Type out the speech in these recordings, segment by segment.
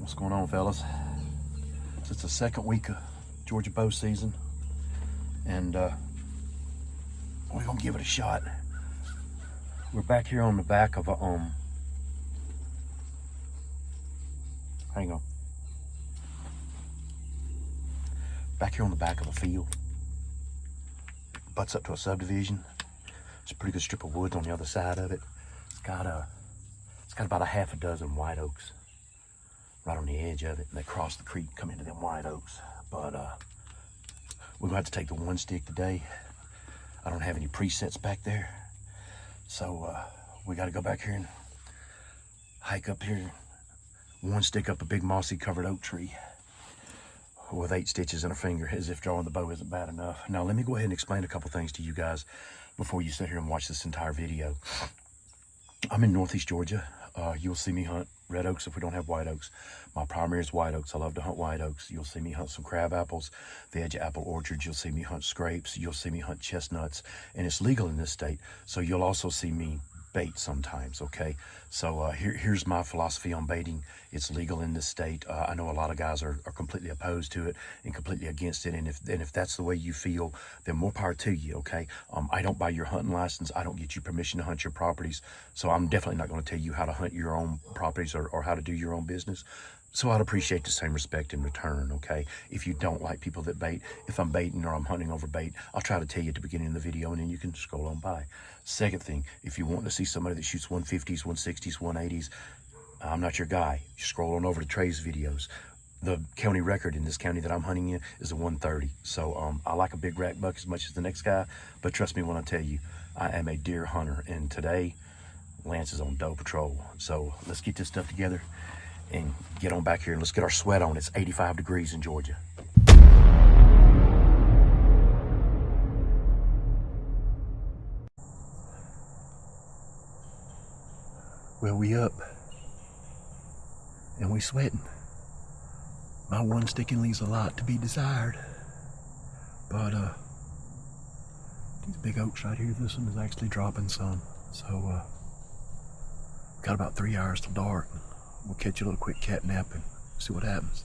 What's going on, fellas? So it's the second week of Georgia bow season, and we're gonna give it a shot. We're back here on the back of a hang on. Back here on the back of a field. Butts up to a subdivision. It's a pretty good strip of woods on the other side of it. It's got about a half a dozen white oaks right on the edge of it, and they cross the creek, come into them white oaks. But we're gonna have to take the one stick today. I don't have any presets back there, so we got to go back here and hike up here, one stick up a big mossy covered oak tree with 8 stitches in a finger, as if drawing the bow isn't bad enough. Now let me go ahead and explain a couple things to you guys before you sit here and watch this entire video. I'm in Northeast Georgia. You'll see me hunt red oaks if we don't have white oaks. My primary is white oaks. I love to hunt white oaks. You'll see me hunt some crab apples, the edge of apple orchards. You'll see me hunt scrapes. You'll see me hunt chestnuts, and it's legal in this state. So you'll also see me bait sometimes, okay? So here's my philosophy on baiting. It's legal in this state. I know a lot of guys are completely opposed to it and completely against it, and if that's the way you feel, then more power to you, okay? I don't buy your hunting license. I don't get you permission to hunt your properties, so I'm definitely not going to tell you how to hunt your own properties or how to do your own business. So I'd appreciate the same respect in return, okay? If you don't like people that bait, if I'm baiting or I'm hunting over bait, I'll try to tell you at the beginning of the video, and then you can scroll on by. Second thing, if you want to see somebody that shoots 150s, 160s, 180s, I'm not your guy. You scroll on over to Trey's videos. The county record in this county that I'm hunting in is a 130. So I like a big rack buck as much as the next guy, but trust me when I tell you, I am a deer hunter, and today, Lance is on doe patrol. So let's get this stuff together and get on back here and let's get our sweat on. It's 85 degrees in Georgia. Well, we up and we sweating. My one sticking leaves a lot to be desired, but these big oaks right here, this one is actually dropping some. So got about 3 hours till dark. We'll catch a little quick cat nap and see what happens.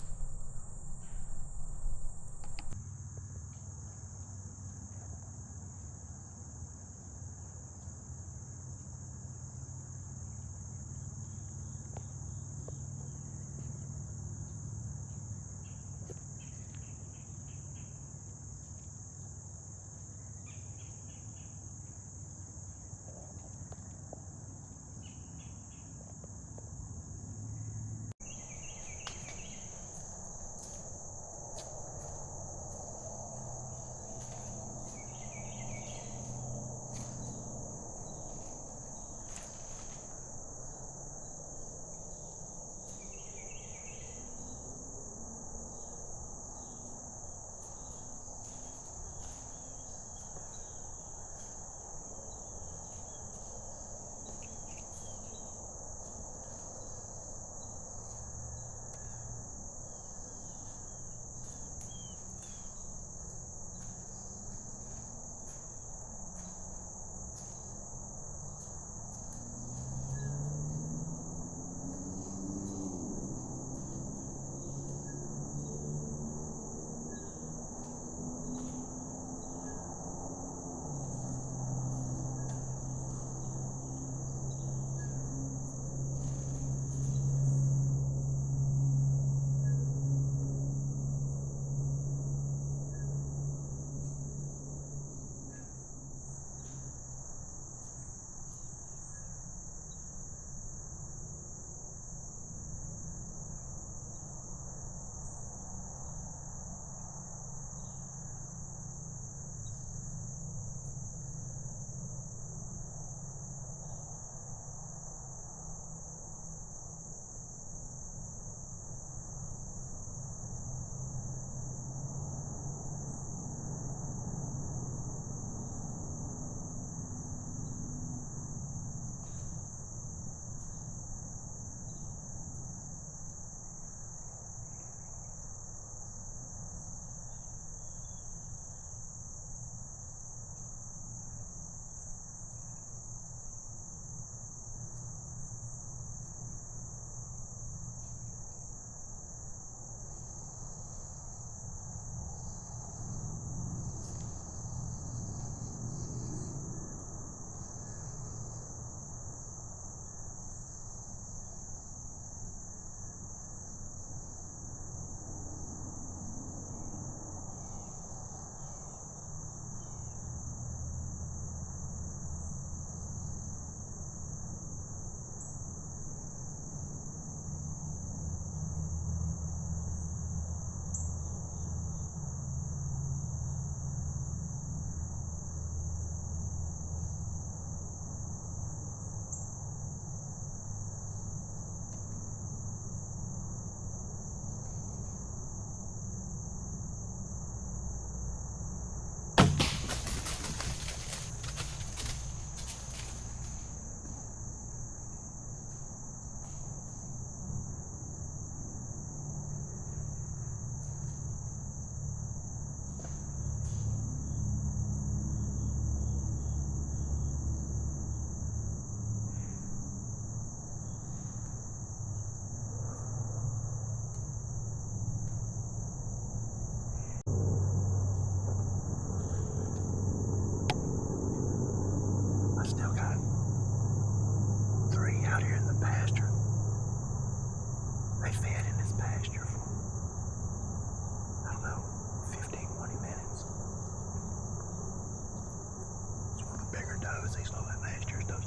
does. These look like last year's does.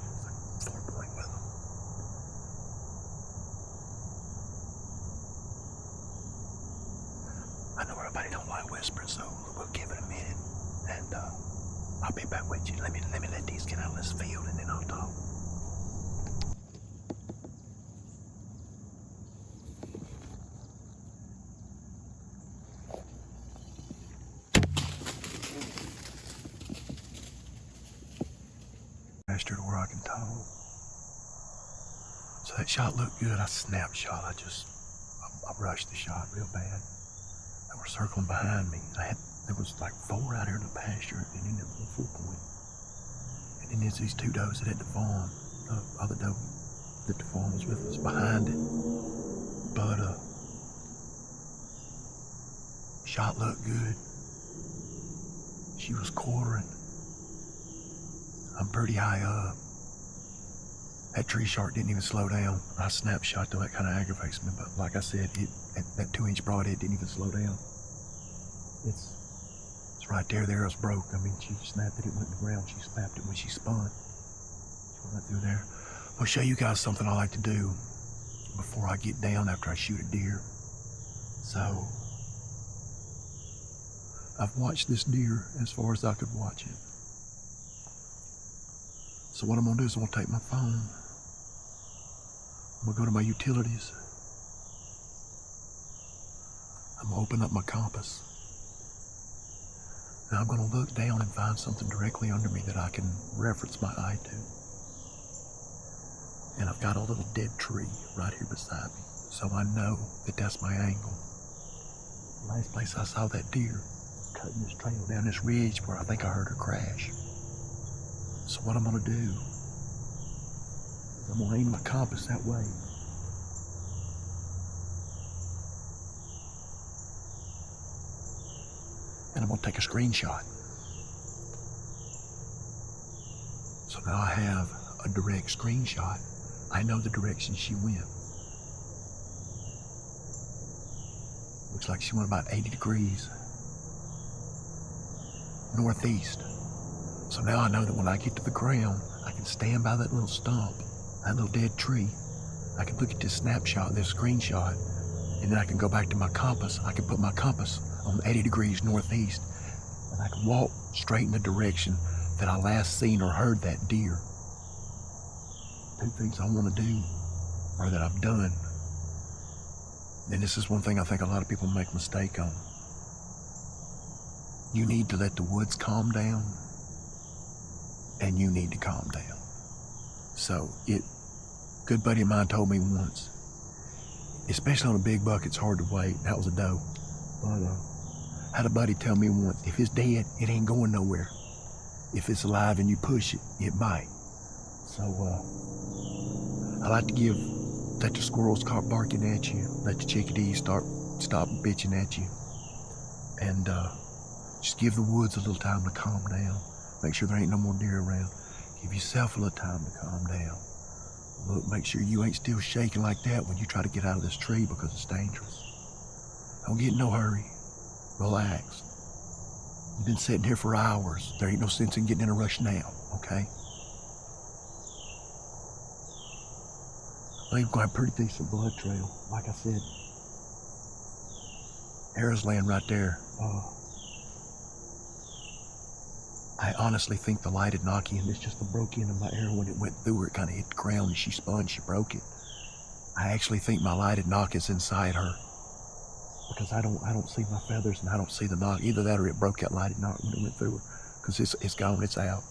It's like 4-point with them. I know everybody don't like whispering, so we'll give it a minute, and I'll be back with you. Let me let these get out of this field, and then I'll talk. Faster to where I can talk. So that shot looked good. I snapshot. I rushed the shot real bad. They were circling behind me. There was like 4 out here in the pasture, and then there was a 4-point. And then there's these 2 does that had the fawn. The other doe that the fawn was with was behind it. But shot looked good. She was quartering. I'm pretty high up. That tree shark didn't even slow down. I snapshot though, that kind of aggravates me. But like I said, that 2-inch broadhead didn't even slow down. It's right there. The arrow's broke. I mean, she snapped it. It went to the ground. She snapped it when she spun. She went right through there. I'll show you guys something I like to do before I get down after I shoot a deer. So I've watched this deer as far as I could watch it. So what I'm gonna do is I'm gonna take my phone. I'm gonna go to my utilities. I'm gonna open up my compass. Now I'm gonna look down and find something directly under me that I can reference my eye to. And I've got a little dead tree right here beside me, so I know that that's my angle. The last place I saw that deer was cutting this trail down this ridge where I think I heard her crash. So what I'm gonna do is I'm gonna aim my compass that way. And I'm gonna take a screenshot. So now I have a direct screenshot. I know the direction she went. Looks like she went about 80 degrees northeast. So now I know that when I get to the ground, I can stand by that little stump, that little dead tree. I can look at this snapshot, this screenshot, and then I can go back to my compass. I can put my compass on 80 degrees northeast, and I can walk straight in the direction that I last seen or heard that deer. 2 things I want to do, or that I've done. And this is one thing I think a lot of people make a mistake on. You need to let the woods calm down, and you need to calm down. So good buddy of mine told me once, especially on a big buck, it's hard to wait. That was a doe. But I had a buddy tell me once, if it's dead, it ain't going nowhere. If it's alive and you push it, it might. So I like to let the squirrels start barking at you, let the chickadees stop bitching at you, and just give the woods a little time to calm down. Make sure there ain't no more deer around. Give yourself a little time to calm down. Look, make sure you ain't still shaking like that when you try to get out of this tree because it's dangerous. Don't get in no hurry. Relax. You've been sitting here for hours. There ain't no sense in getting in a rush now, okay? I believe we're going to have a pretty decent blood trail. Like I said, arrows laying right there. I honestly think the light had knocked in. It's just the broke end of my arrow when it went through her. It kind of hit the ground and she spun, she broke it. I actually think my lighted knock is inside her, because I don't see my feathers and I don't see the knock. Either that or it broke that lighted knock when it went through her, because it's gone, it's out.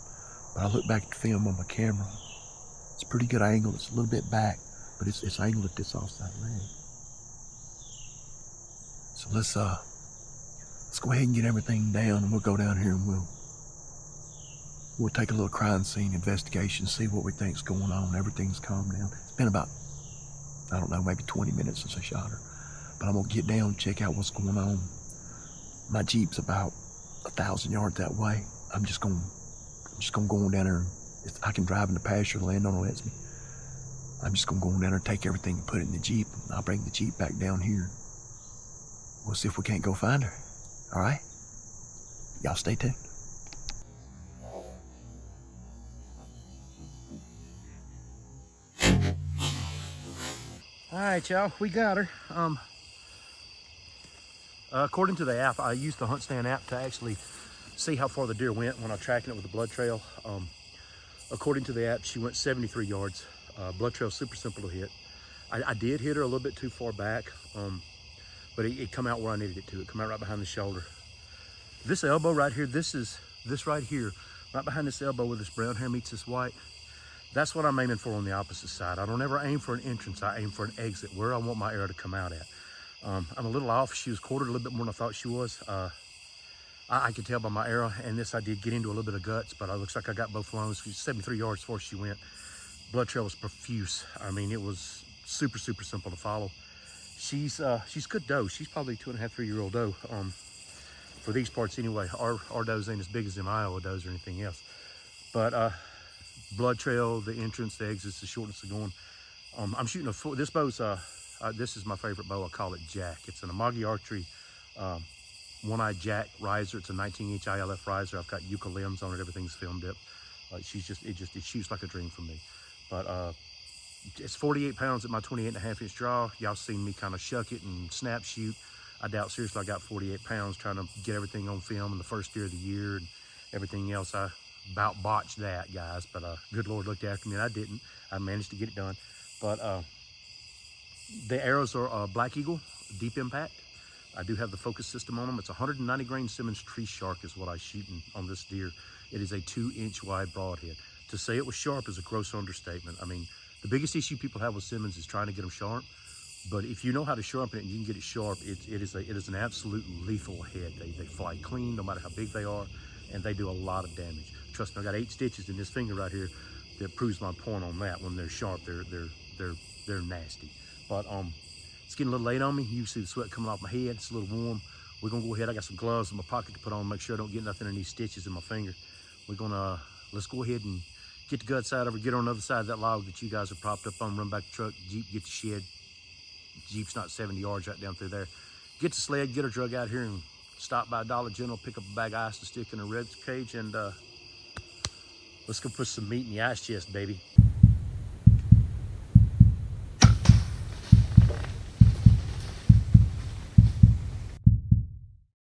But I look back at the film on my camera. It's a pretty good angle. It's a little bit back, but it's angled at this offside leg. So let's go ahead and get everything down, and we'll go down here and we'll take a little crime scene investigation, see what we think's going on. Everything's calmed down. It's been about, I don't know, maybe 20 minutes since I shot her. But I'm gonna get down and check out what's going on. My Jeep's about 1,000 yards that way. I'm just gonna go on down there. I can drive in the pasture, the landowner lets me. I'm just gonna go on down there and take everything and put it in the Jeep. And I'll bring the Jeep back down here. We'll see if we can't go find her. All right? Y'all stay tuned. right, y'all, we got her. According to the app, I used the Hunt Stand app to actually see how far the deer went when I was tracking it with the blood trail. According to the app, she went 73 yards. Blood trail super simple to hit. I did hit her a little bit too far back, but it come out where I needed it to. It come out right behind the shoulder. This elbow right here, this right here, right behind this elbow where this brown hair meets this white, that's what I'm aiming for on the opposite side. I don't ever aim for an entrance, I aim for an exit, where I want my arrow to come out at. I'm a little off. She was quartered a little bit more than I thought she was. I could tell by my arrow, and this I did get into a little bit of guts, but it looks like I got both lungs. 73 yards before she went. Blood trail was profuse. I mean, it was super, super simple to follow. She's good doe. She's probably 2.5, 3-year-old doe. For these parts anyway. Our does ain't as big as them Iowa does or anything else. But blood trail, the entrance, the exits, the shortness of going. I'm shooting a this bow's this is my favorite bow. I call it Jack. It's an Amagi Archery one-eyed Jack riser. It's a 19-inch ILF riser. I've got Yucca limbs on it. Everything's film dip. It shoots like a dream for me. But it's 48 pounds at my 28.5-inch draw. Y'all seen me kind of shuck it and snap shoot. I doubt seriously I got 48 pounds trying to get everything on film in the first deer of the year and everything else. I about botched that, guys, but good Lord looked after me and I didn't. I managed to get it done. But the arrows are Black Eagle, deep impact. I do have the focus system on them. It's 190 grain Simmons Tree Shark is what I shooting on this deer. It is a 2-inch wide broadhead. To say it was sharp is a gross understatement. I mean, the biggest issue people have with Simmons is trying to get them sharp. But if you know how to sharpen it and you can get it sharp, it is an absolute lethal head. They fly clean no matter how big they are, and they do a lot of damage. Trust me, I got 8 stitches in this finger right here that proves my point on that. When they're sharp, they're nasty. But it's getting a little late on me. You see the sweat coming off my head. It's a little warm. We're gonna go ahead. I got some gloves in my pocket to put on, make sure I don't get nothing in these stitches in my finger. We're gonna let's go ahead and get the guts out of her, get on the other side of that log that you guys have propped up on, run back the truck, Jeep, get the shed. Jeep's not 70 yards right down through there. Get the sled, get her drug out here, and stop by Dollar General, pick up a bag of ice to stick in a rib cage, and let's go put some meat in the ice chest, baby.